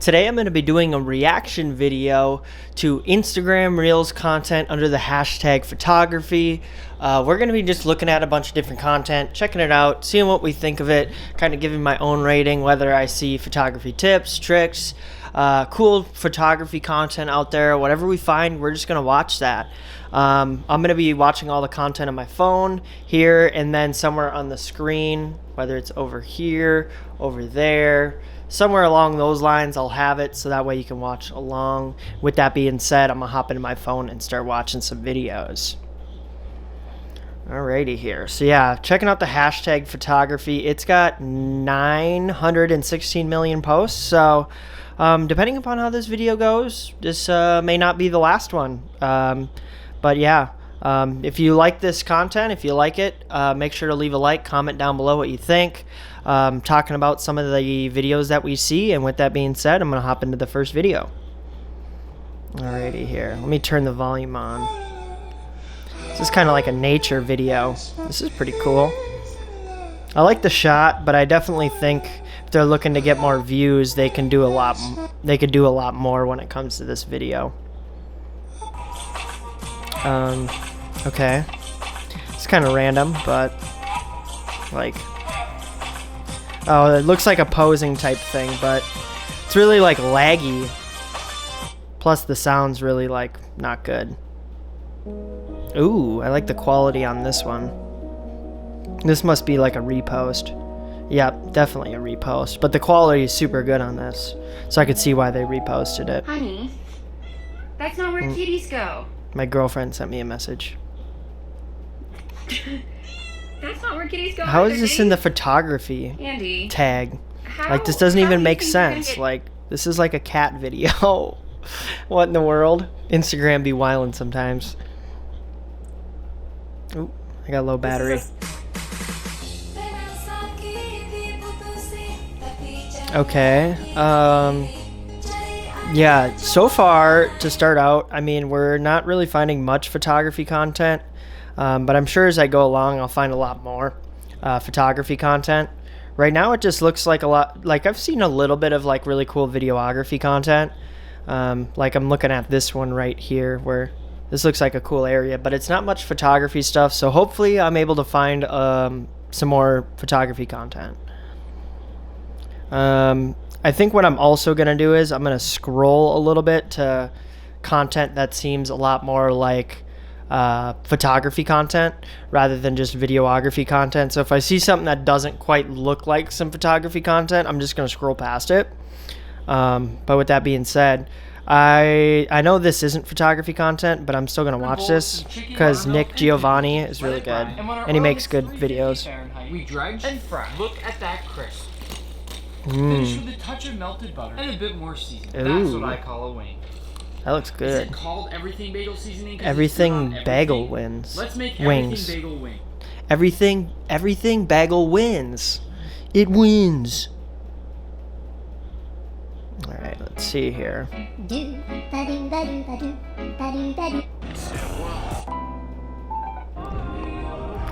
Today I'm going to be doing a reaction video to Instagram Reels content under the hashtag photography. We're going to be just looking at a bunch of different content, checking it out, seeing what we think of it, kind of giving my own rating, whether I see photography tips, tricks, cool photography content out there. Whatever we find, we're just going to watch that. I'm going to be watching all the content on my phone here and then somewhere on the screen, whether it's over here, over there, somewhere along those lines. I'll have it so that way you can watch along. With that being said, I'm going to hop into my phone and start watching some videos. Alrighty here. So yeah, checking out the hashtag photography. It's got 916 million posts. So depending upon how this video goes, this may not be the last one. But yeah, if you like this content, if you like it, make sure to leave a like, comment down below what you think. Talking about some of the videos that we see, and with that being said, I'm going to hop into the first video. Alrighty here. Let me turn the volume on. This is kind of like a nature video. This is pretty cool. I like the shot, but I definitely think if they're looking to get more views, they can do a lot. They could do a lot more when it comes to this video. Okay. It's kind of random, but like, oh, it looks like a posing type thing, but it's really like laggy. Plus the sound's really like not good. Ooh, I like the quality on this one. This must be like a repost. Yep, definitely a repost, but the quality is super good on this, so I could see why they reposted it. Honey, that's not where kitties go. My girlfriend sent me a message. That's not where kitties go. How is this in the photography Andy tag? Like, this doesn't even make sense. Like, this is like a cat video. What in the world? Instagram be wildin' sometimes. Ooh, I got low battery. Okay. Yeah, so far, to start out, I mean, we're not really finding much photography content, but I'm sure as I go along, I'll find a lot more photography content. Right now, it just looks like a lot, like I've seen a little bit of like really cool videography content. Like I'm looking at this one right here where this looks like a cool area, but it's not much photography stuff, so hopefully I'm able to find some more photography content. I think what I'm also going to do is I'm going to scroll a little bit to content that seems a lot more like photography content rather than just videography content. So if I see something that doesn't quite look like some photography content, I'm just going to scroll past it. But with that being said, I know this isn't photography content, but I'm still going to watch this because Nick Giovanni is really good and he makes good videos. We dredge and fry. Look at that crisp. Finish with a touch of melted butter and a bit more seasoning. That's what I call a wing. That looks good. Is it called everything bagel seasoning? Everything bagel wins. Let's make wings. Everything bagel wing. Everything bagel wins. It wins. All right, let's see here.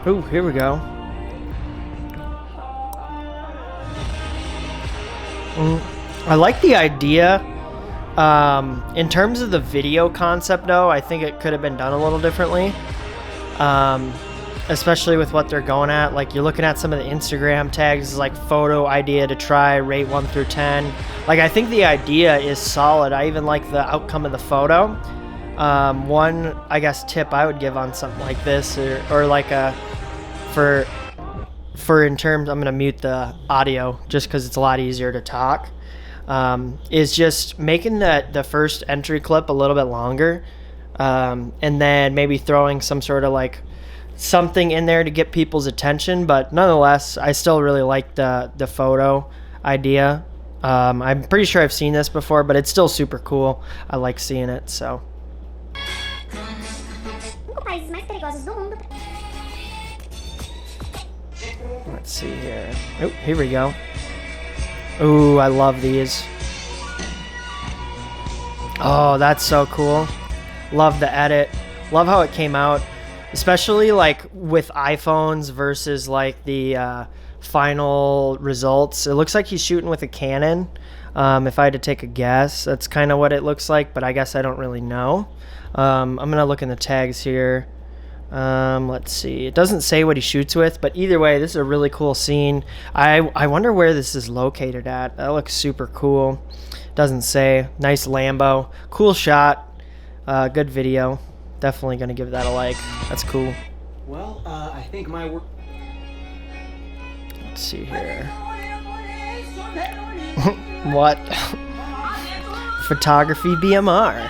Oh, here we go. I like the idea. In terms of the video concept, though, I think it could have been done a little differently. Especially with what they're going at. Like, you're looking at some of the Instagram tags, like photo idea to try, rate 1 through 10. Like, I think the idea is solid. I even like the outcome of the photo. One, I guess, tip I would give on something like this, or like a, for in terms, I'm going to mute the audio just because it's a lot easier to talk, is just making the first entry clip a little bit longer, and then maybe throwing some sort of like something in there to get people's attention. But nonetheless, I still really like the photo idea. I'm pretty sure I've seen this before, but it's still super cool. I like seeing it, so. Let's see here. Oh, here we go. Ooh, I love these. Oh, that's so cool. Love the edit. Love how it came out. Especially like with iPhones versus like the final results. It looks like he's shooting with a Canon. If I had to take a guess, that's kind of what it looks like, but I guess I don't really know. I'm going to look in the tags here. Let's see. It doesn't say what he shoots with, but either way, this is a really cool scene. I wonder where this is located at. That looks super cool. Doesn't say. Nice Lambo. Cool shot. Good video. Definitely going to give that a like. That's cool. Well, I think my work... Let's see here. What? Photography BMR.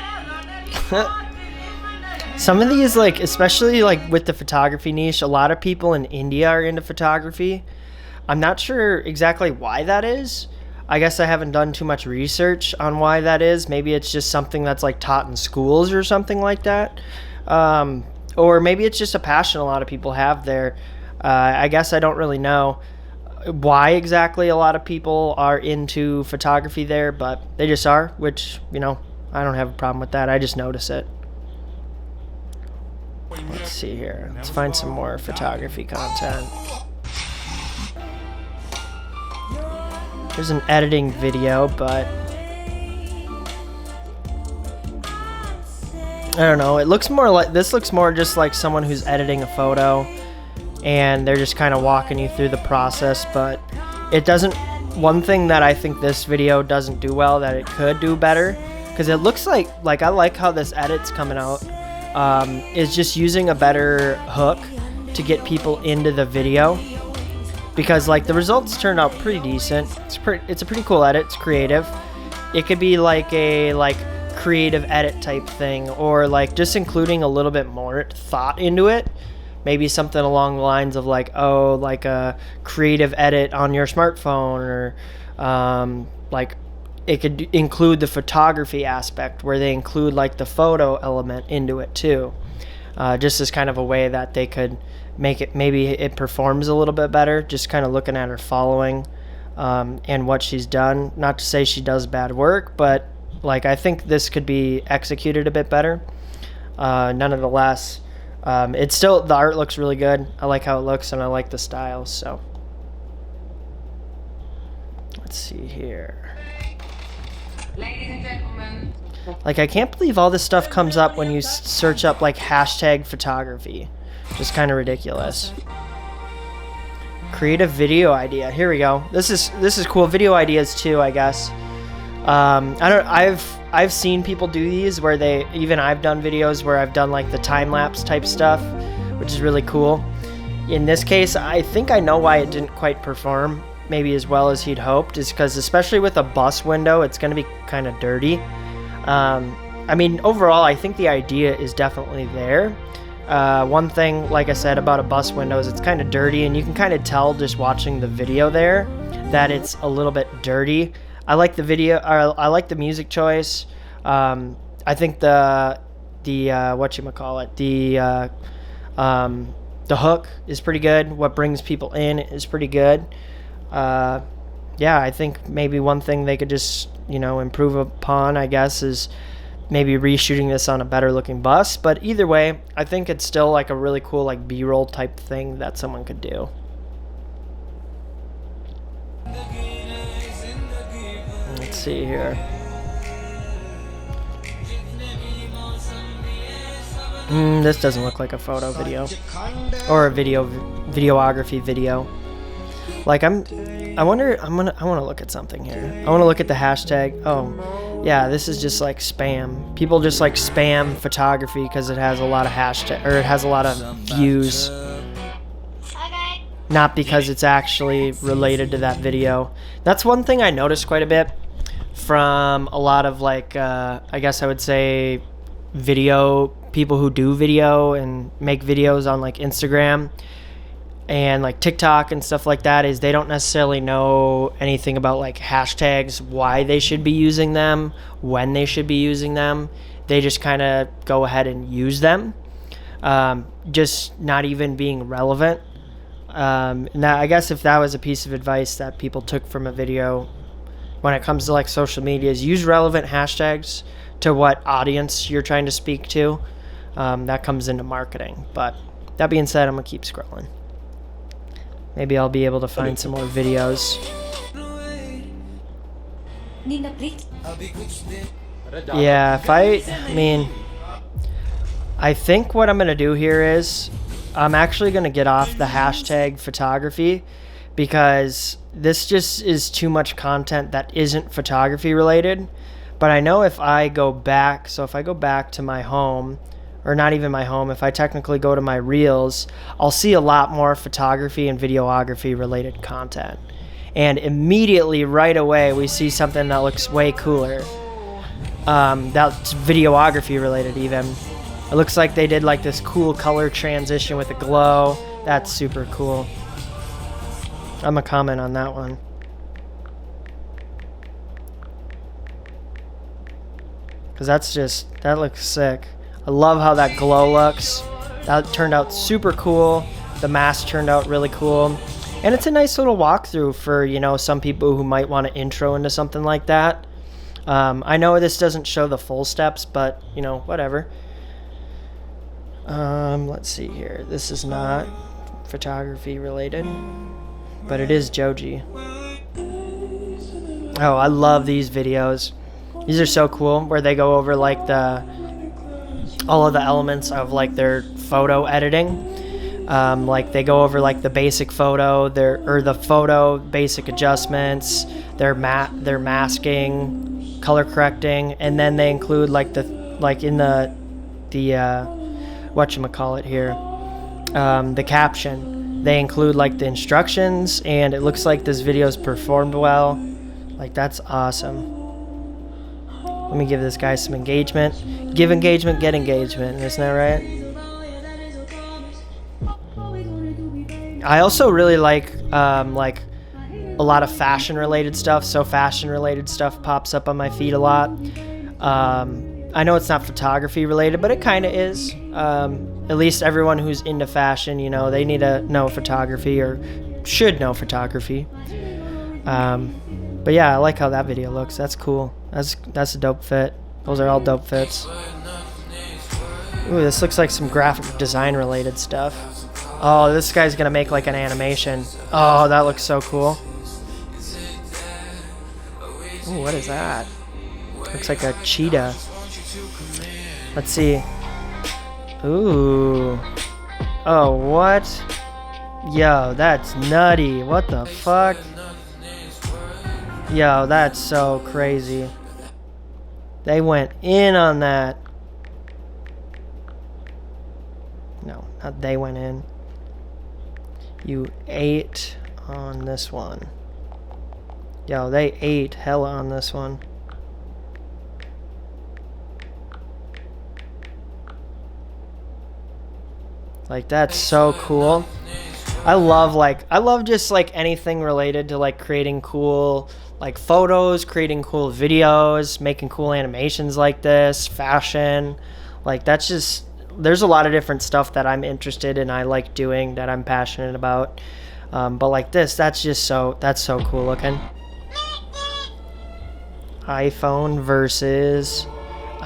Some of these, like, especially like with the photography niche, a lot of people in India are into photography. I'm not sure exactly why that is. I guess I haven't done too much research on why that is. Maybe it's just something that's like taught in schools or something like that. Or maybe it's just a passion a lot of people have there. I guess I don't really know why exactly a lot of people are into photography there, but they just are, which, you know, I don't have a problem with that. I just notice it. Let's see here. Let's find some more photography content. There's an editing video, but I don't know. It looks more like, this looks more just like someone who's editing a photo and they're just kind of walking you through the process, but it doesn't, one thing that I think this video doesn't do well that it could do better, because it looks like I like how this edit's coming out, is just using a better hook to get people into the video, because like the results turned out pretty decent. It's a pretty cool edit. It's creative. It could be like a creative edit type thing, or like just including a little bit more thought into it. Maybe something along the lines of like, oh, like a creative edit on your smartphone, or like it could include the photography aspect where they include like the photo element into it too, just as kind of a way that they could make it, maybe it performs a little bit better, just kind of looking at her following and what she's done. Not to say she does bad work, but like I think this could be executed a bit better. Nonetheless, it's still, the art looks really good. I like how it looks and I like the style. So let's see here. Ladies and gentlemen. Like, I can't believe all this stuff comes up when you search up like hashtag photography. Just kind of ridiculous. Creative video idea. Here we go. This is cool. Video ideas too, I guess. I've seen people do these where I've done videos where I've done like the time-lapse type stuff, which is really cool. In this case, I think I know why it didn't quite perform maybe as well as he'd hoped, is because especially with a bus window, it's going to be kind of dirty. I mean, overall, I think the idea is definitely there. One thing, like I said, about a bus window is it's kind of dirty, and you can kind of tell just watching the video there that it's a little bit dirty. I like the video. I like the music choice. I think the whatchamacallit, the hook is pretty good. What brings people in is pretty good. Yeah, I think maybe one thing they could just, improve upon, I guess, is maybe reshooting this on a better looking bus. But either way, I think it's still like a really cool like B-roll type thing that someone could do. Let's see here. This doesn't look like a photo video or a videography video. Like I want to look at something here. I want to look at the hashtag. Oh, yeah, this is just like spam. People just like spam photography because it has a lot of hashtag, or it has a lot of views. Not because it's actually related to that video. That's one thing I noticed quite a bit from a lot of like, I guess I would say people who do video and make videos on like Instagram and like TikTok and stuff like that, is they don't necessarily know anything about like hashtags, why they should be using them, when they should be using them. They just kind of go ahead and use them, just not even being relevant. Now, I guess if that was a piece of advice that people took from a video when it comes to like social media, is use relevant hashtags to what audience you're trying to speak to. That comes into marketing. But that being said, I'm gonna keep scrolling. Maybe I'll be able to find some more videos. Yeah, I mean, I think what I'm going to do here is I'm actually going to get off the hashtag photography because this just is too much content that isn't photography related. But I know if I go back, so if I go back to my home, or not even my home, if I technically go to my reels, I'll see a lot more photography and videography related content. And immediately, right away, we see something that looks way cooler. That's videography related even. It looks like they did like this cool color transition with a glow. That's super cool. I'm gonna comment on that one. Cause that looks sick. I love how that glow looks. That turned out super cool. The mask turned out really cool. And it's a nice little walkthrough for, you know, some people who might want to intro into something like that. I know this doesn't show the full steps, but, you know, whatever. Let's see here. This is not photography related, but it is Joji. Oh, I love these videos. These are so cool, where they go over like all of the elements of like their photo editing. Like they go over like the basic photo, the photo basic adjustments, their masking, color correcting, and then they include like in the whatchamacallit here, the caption. They include like the instructions, and it looks like this video's performed well. Like that's awesome. Let me give this guy some engagement. Give engagement, get engagement. Isn't that right? I also really like a lot of fashion related stuff. So fashion related stuff pops up on my feed a lot. I know it's not photography related, but it kind of is. At least everyone who's into fashion, you know, they need to know photography or should know photography. But yeah, I like how that video looks. That's cool. That's a dope fit. Those are all dope fits. Ooh, this looks like some graphic design related stuff. Oh, this guy's gonna make like an animation. Oh, that looks so cool. Ooh, what is that? Looks like a cheetah. Let's see. Ooh. Oh, what? Yo, that's nutty. What the fuck? Yo, that's so crazy. They went in on that. No, not they went in. You ate on this one. Yo, they ate hella on this one. Like, that's so cool. I love just like anything related to like creating cool like photos, creating cool videos, making cool animations like this, fashion. Like that's just, there's a lot of different stuff that I'm interested in, I like doing, that I'm passionate about. But like this, that's so cool looking. iPhone versus,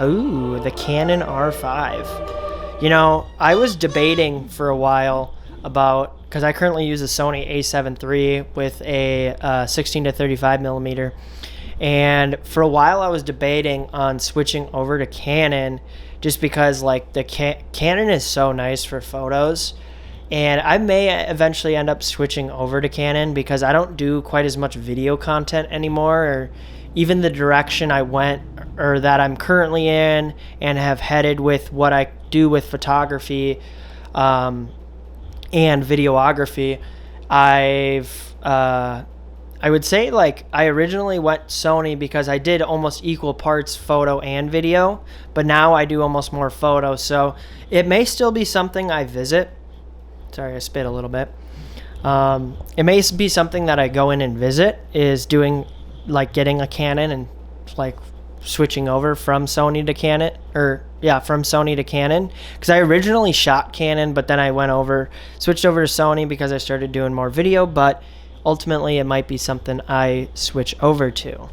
ooh, the Canon R5. You know, I was debating for a while about, because I currently use a Sony a7 III with a 16 to 35 millimeter, and for a while I was debating on switching over to Canon, just because like the Canon is so nice for photos, and I may eventually end up switching over to Canon because I don't do quite as much video content anymore, or even the direction I went or that I'm currently in and have headed with what I do with photography and videography. I would say like I originally went Sony because I did almost equal parts photo and video, but now I do almost more photo, so it may still be something I visit. Sorry, I spit a little bit. It may be something that I go in and visit, is doing like getting a Canon and like switching over from Sony to Canon, from Sony to Canon, because I originally shot Canon, but then I switched over to Sony because I started doing more video, but ultimately it might be something I switch over to.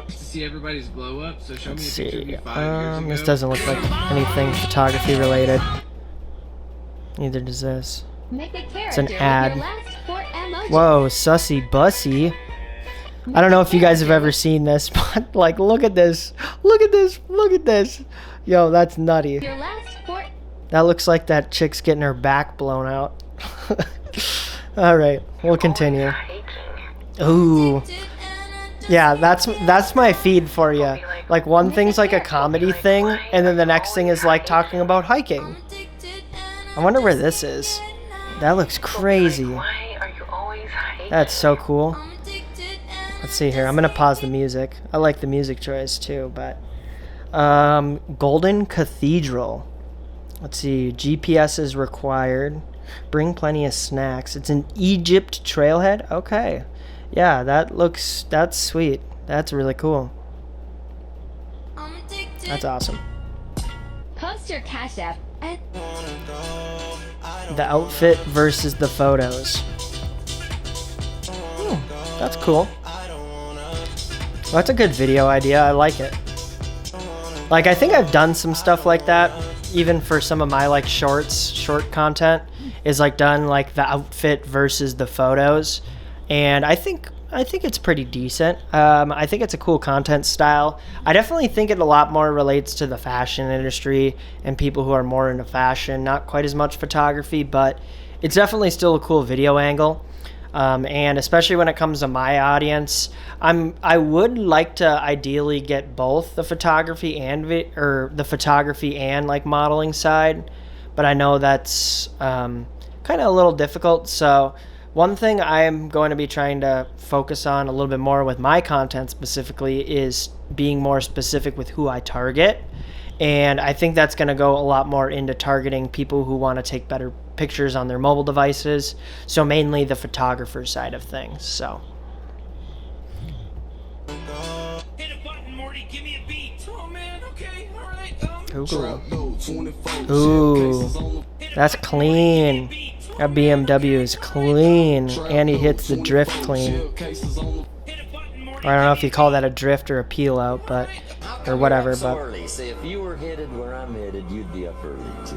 See everybody's glow up, so show me a Let's picture of see. you 5 years ago. This doesn't look like anything photography related. Neither does this. Make a It's an character ad. with your last 4 emojis. Whoa, sussy bussy. I don't know if you guys have ever seen this, but like, look at this. Look at this. Look at this. Yo, that's nutty. Your last four. That looks like that chick's getting her back blown out. All right, we'll continue. Ooh. Yeah, that's my feed for you. Like, one thing's like a comedy thing, and then the next thing is like talking about hiking. I wonder where this is. That looks crazy. That's so cool. Let's see here. I'm gonna pause the music. I like the music choice too, but Golden Cathedral. Let's see. GPS is required. Bring plenty of snacks. It's an Egypt trailhead. Okay. Yeah, that's sweet. That's really cool. That's awesome. Post your Cash App. The outfit versus the photos. That's cool. That's a good video idea. I like it. Like, I think I've done some stuff like that, even for some of my like short content, is like done like the outfit versus the photos, and I think it's pretty decent. I think it's a cool content style. I definitely think it a lot more relates to the fashion industry and people who are more into fashion, not quite as much photography, but it's definitely still a cool video angle. And especially when it comes to my audience, I would like to ideally get both the photography and the photography and like modeling side, but I know that's kind of a little difficult. So one thing I'm going to be trying to focus on a little bit more with my content specifically is being more specific with who I target. And I think that's going to go a lot more into targeting people who want to take better pictures on their mobile devices. So mainly the photographer side of things. So. Hit a button, Morty. Give me a beat. Oh man. Okay. All right. Ooh. That's clean. That BMW is clean. And he hits the drift clean. I don't know if you call that a drift or a peel out, but or whatever. But see, if you were headed where I'm headed, you'd be up early too.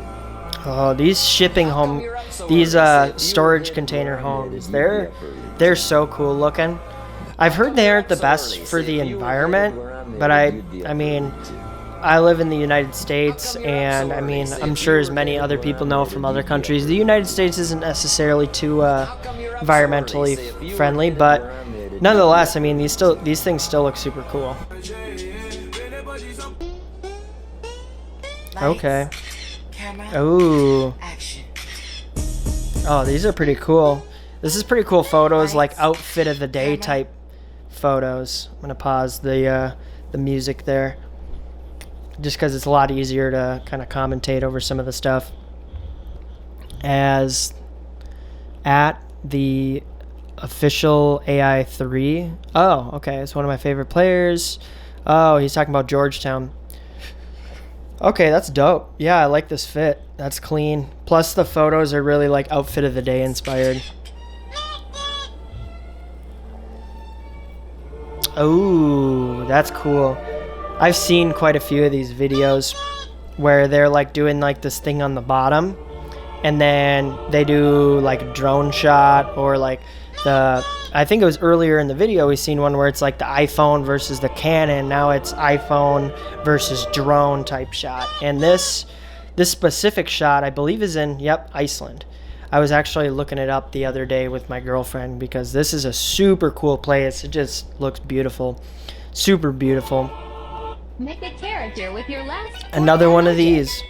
Oh, these shipping home, these storage container homes, they're so cool looking. I've heard they aren't the best for the environment, but I mean, I live in the United States, and I mean, I'm sure as many other people know from other countries, the United States isn't necessarily too environmentally friendly, but nonetheless, I mean, these things still look super cool. Okay. Ooh. Oh, these are pretty cool. This is pretty cool photos, like outfit of the day type photos. I'm gonna pause the music there, just because it's a lot easier to kind of commentate over some of the stuff. As at the official AI3. Oh, okay. It's one of my favorite players. Oh, he's talking about Georgetown. Okay, that's dope. Yeah, I like this fit. That's clean. Plus the photos are really like outfit of the day inspired. Oh, that's cool. I've seen quite a few of these videos where they're like doing like this thing on the bottom, and then they do like a drone shot, or like I think it was earlier in the video we seen one where it's like the iPhone versus the Canon. Now it's iPhone versus drone type shot. And this specific shot, I believe, is in, Iceland. I was actually looking it up the other day with my girlfriend because this is a super cool place. It just looks beautiful. Super beautiful. Make a character with your last. Another one of these.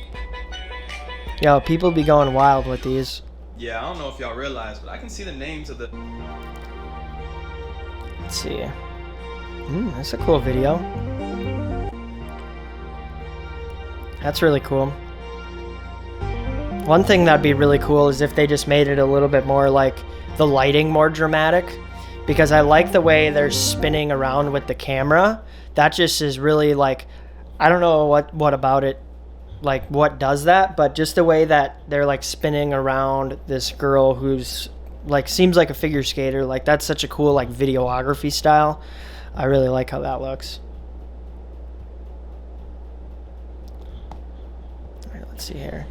Yo, people be going wild with these. Yeah, I don't know if y'all realize, but I can see the names of the... Let's see. That's a cool video. That's really cool. One thing that'd be really cool is if they just made it a little bit more like the lighting more dramatic, because I like the way they're spinning around with the camera. That just is really like, I don't know what about it, like what does that, but just the way that they're like spinning around this girl who's like seems like a figure skater, like that's such a cool like videography style. I really like how that looks. All right, let's see here.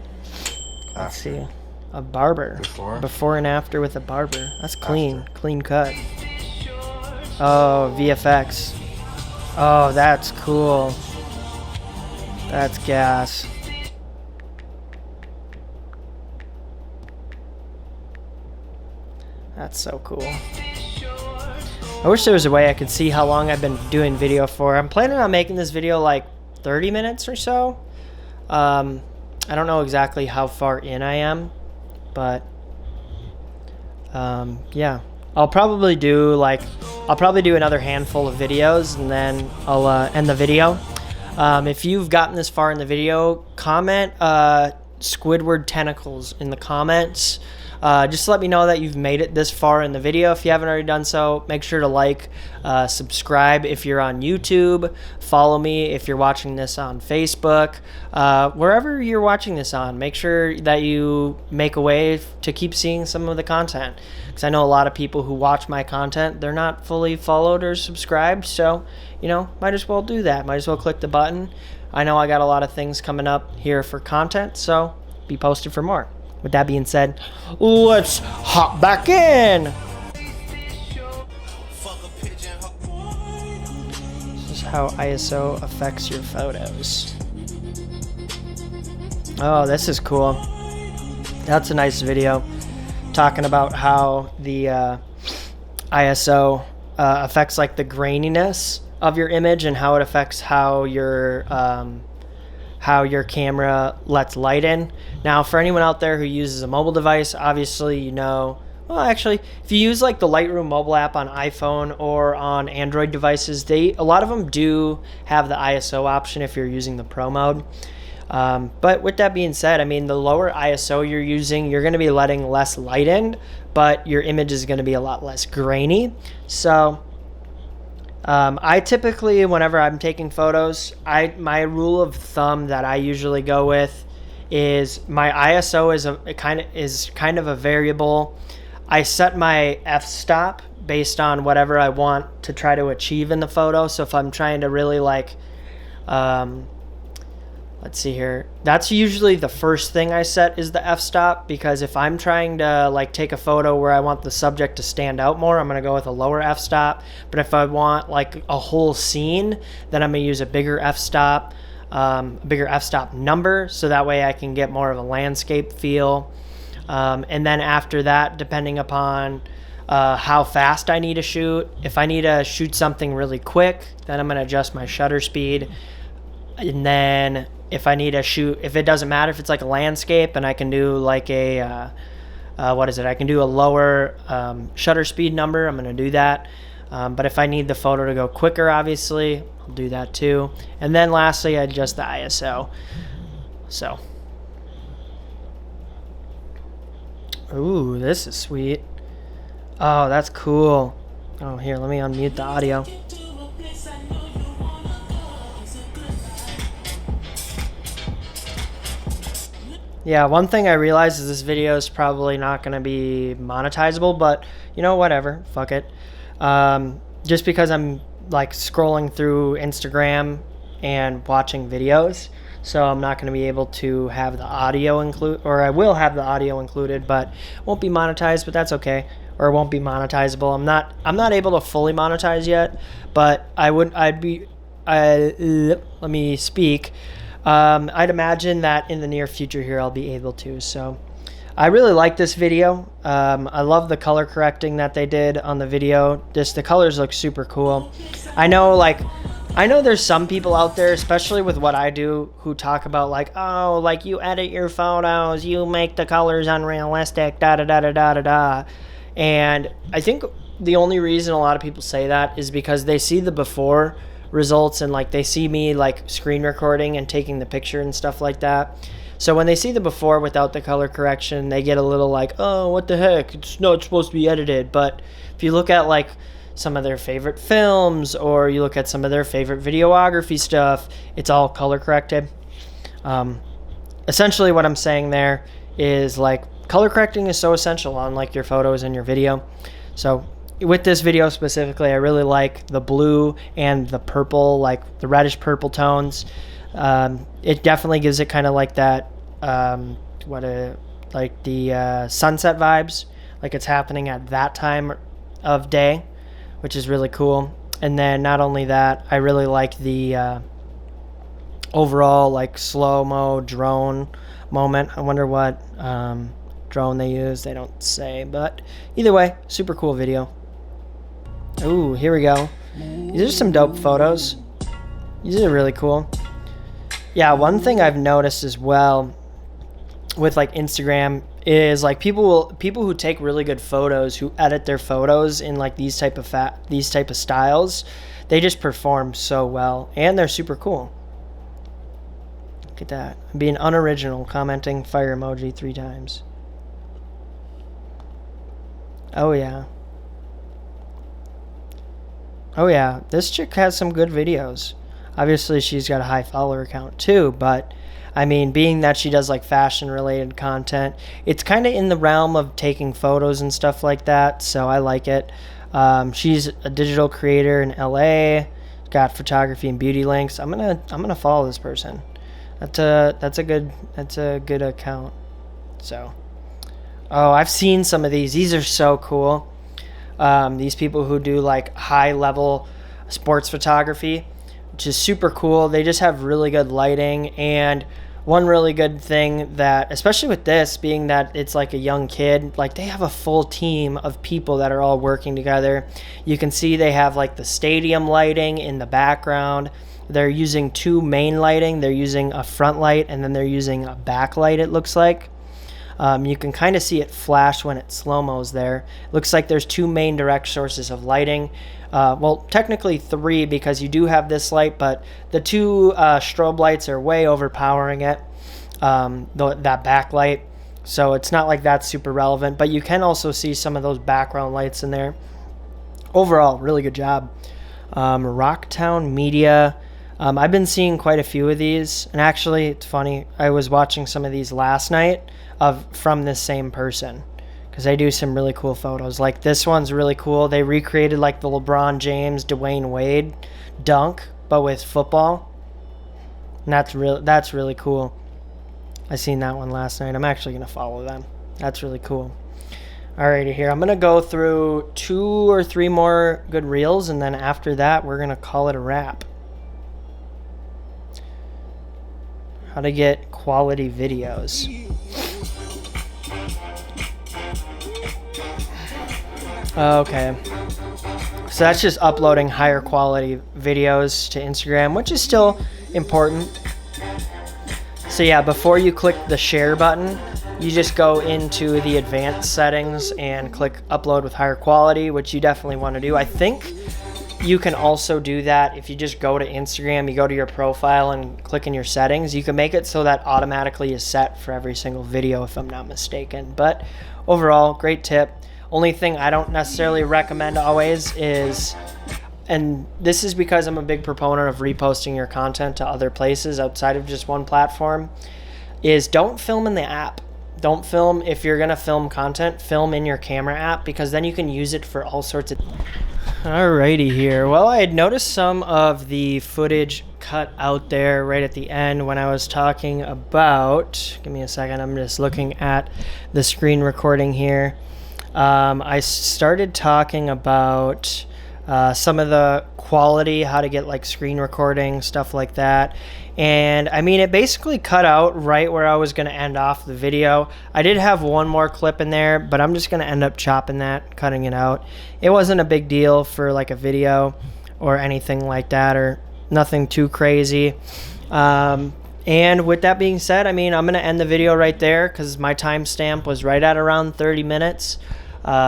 Let's see. A barber. Before and after with a barber. That's clean. Clean cut. Oh, VFX. Oh, that's cool. That's gas. That's so cool. I wish there was a way I could see how long I've been doing video for. I'm planning on making this video like 30 minutes or so. I don't know exactly how far in I am, but yeah. I'll probably do another handful of videos and then I'll end the video. If you've gotten this far in the video, comment Squidward tentacles in the comments. Just let me know that you've made it this far in the video. If you haven't already done so, make sure to like, subscribe if you're on YouTube, follow me if you're watching this on Facebook, wherever you're watching this on. Make sure that you make a way to keep seeing some of the content, because I know a lot of people who watch my content, they're not fully followed or subscribed, so, you know, might as well do that. Might as well click the button. I know I got a lot of things coming up here for content, so be posted for more. With that being said, let's hop back in. This is how ISO affects your photos. Oh, this is cool. That's a nice video talking about how the ISO affects like the graininess of your image and how it affects how your camera lets light in. Now, for anyone out there who uses a mobile device, obviously you know, well, actually, if you use like the Lightroom mobile app on iPhone or on Android devices, a lot of them do have the ISO option if you're using the Pro mode. But with that being said, I mean, the lower ISO you're using, you're going to be letting less light in, but your image is going to be a lot less grainy. So I typically, whenever I'm taking photos, my rule of thumb that I usually go with is my ISO is kind of a variable. I set my f-stop based on whatever I want to try to achieve in the photo. So if I'm trying to really like, let's see here. That's usually the first thing I set is the f-stop, because if I'm trying to like take a photo where I want the subject to stand out more, I'm going to go with a lower f-stop. But if I want like a whole scene, then I'm going to use a bigger f-stop number, so that way I can get more of a landscape feel. And then after that, depending upon how fast I need to shoot, if I need to shoot something really quick, then I'm going to adjust my shutter speed. And then if I need to shoot, if it doesn't matter if it's like a landscape, and I can do like a I can do a lower shutter speed number, I'm going to do that. But if I need the photo to go quicker, obviously I'll do that too. And then lastly, I adjust the ISO. So, ooh, this is sweet. Oh, that's cool. Oh, here, let me unmute the audio. Yeah, one thing I realized is this video is probably not going to be monetizable, but, you know, whatever. Fuck it. Just because I'm, like, scrolling through Instagram and watching videos, so I'm not going to be able to have the audio or I will have the audio included, but it won't be monetized, but that's okay. Or it won't be monetizable. I'm not able to fully monetize yet, but let me speak. I'd imagine that in the near future here I'll be able to. So I really like this video. I love the color correcting that they did on the video. The colors look super cool. I know there's some people out there, especially with what I do, who talk about like, oh, like you edit your photos, you make the colors unrealistic, da da da da da da da. And I think the only reason a lot of people say that is because they see the before results and like they see me like screen recording and taking the picture and stuff like that. So when they see the before without the color correction, they get a little like, oh, what the heck, it's not supposed to be edited. But if you look at like some of their favorite films, or you look at some of their favorite videography stuff, it's all color corrected. Essentially what I'm saying there is like color correcting is so essential on like your photos and your video. So with this video specifically, I really like the blue and the purple, like the reddish purple tones. It definitely gives it kind of like that, like the sunset vibes, like it's happening at that time of day which is really cool. And then not only that, I really like the overall like slow-mo drone moment. I wonder what drone they use. They don't say, but either way, super cool video. Ooh, here we go. These are some dope photos. These are really cool. Yeah, one thing I've noticed as well with like Instagram is like people who take really good photos, who edit their photos in like these type of styles, they just perform so well, and they're super cool. Look at that. I'm being unoriginal, commenting fire emoji 3 times. Oh yeah. Oh yeah, this chick has some good videos. Obviously, she's got a high follower count too, but I mean, being that she does like fashion related content, it's kind of in the realm of taking photos and stuff like that, so I like it. She's a digital creator in LA, got photography and beauty links. I'm gonna follow this person. That's a good account. So, oh, I've seen some of these. These are so cool. These people who do like high level sports photography, which is super cool. They just have really good lighting, and one really good thing that, especially with this being that it's like a young kid, like they have a full team of people that are all working together. You can see they have like the stadium lighting in the background. They're using 2 main lighting. They're using a front light, and then they're using a back light, it looks like. You can kind of see it flash when it slow-mos there. Looks like there's 2 main direct sources of lighting. Well, technically 3, because you do have this light, but the 2 strobe lights are way overpowering it, that backlight. So it's not like that's super relevant, but you can also see some of those background lights in there. Overall, really good job. Rocktown Media. I've been seeing quite a few of these, and actually, it's funny. I was watching some of these last night from this same person, because they do some really cool photos. Like this one's really cool. They recreated like the LeBron James, Dwayne Wade dunk, but with football. And that's really cool. I seen that one last night. I'm actually gonna follow them. That's really cool. Alrighty, here I'm gonna go through 2 or 3 more good reels, and then after that we're gonna call it a wrap. How to get quality videos. Okay, so that's just uploading higher quality videos to Instagram, which is still important. So yeah, before you click the share button, you just go into the advanced settings and click upload with higher quality, which you definitely want to do. I think you can also do that if you just go to Instagram, you go to your profile and click in your settings. You can make it so that automatically is set for every single video, if I'm not mistaken. But overall, great tip. Only thing I don't necessarily recommend always is, and this is because I'm a big proponent of reposting your content to other places outside of just one platform, is don't film in the app. Don't film, if you're going to film content, film in your camera app, because then you can use it for all sorts of... Alrighty here. Well, I had noticed some of the footage cut out there right at the end when I was talking about... Give me a second. I'm just looking at the screen recording here. I started talking about some of the quality, how to get like screen recording, stuff like that. And I mean, it basically cut out right where I was going to end off the video. I did have one more clip in there, but I'm just going to end up chopping that, cutting it out. It wasn't a big deal for like a video or anything like that, or nothing too crazy. And with that being said, I mean, I'm going to end the video right there because my timestamp was right at around 30 minutes.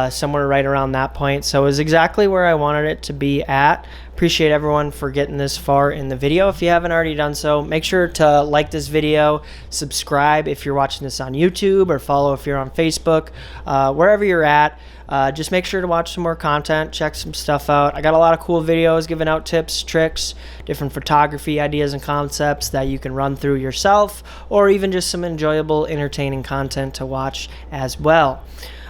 Somewhere right around that point. So it was exactly where I wanted it to be at. Appreciate everyone for getting this far in the video. If you haven't already done so, make sure to like this video, subscribe if you're watching this on YouTube, or follow if you're on Facebook, wherever you're at. Just make sure to watch some more content, check some stuff out. I got a lot of cool videos giving out tips, tricks, different photography ideas and concepts that you can run through yourself, or even just some enjoyable, entertaining content to watch as well.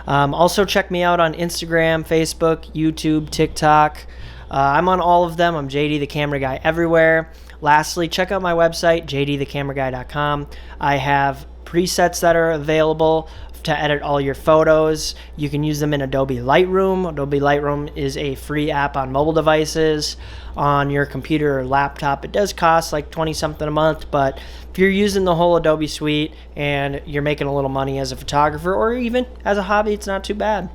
Also check me out on Instagram, Facebook, YouTube, TikTok. I'm on all of them. I'm JD the Camera Guy everywhere. Lastly, check out my website, jdthecameraguy.com. I have presets that are available to edit all your photos. You can use them in Adobe Lightroom. Adobe Lightroom is a free app on mobile devices. On your computer or laptop, it does cost like 20 something a month, but if you're using the whole Adobe suite and you're making a little money as a photographer or even as a hobby, it's not too bad.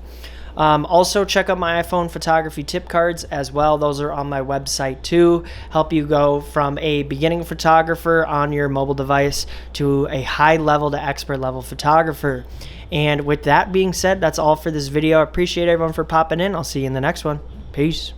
Also, check out my iPhone photography tip cards as well. Those are on my website too. Help you go from a beginning photographer on your mobile device to a high level to expert level photographer. And with that being said, that's all for this video. I appreciate everyone for popping in. I'll see you in the next one. Peace.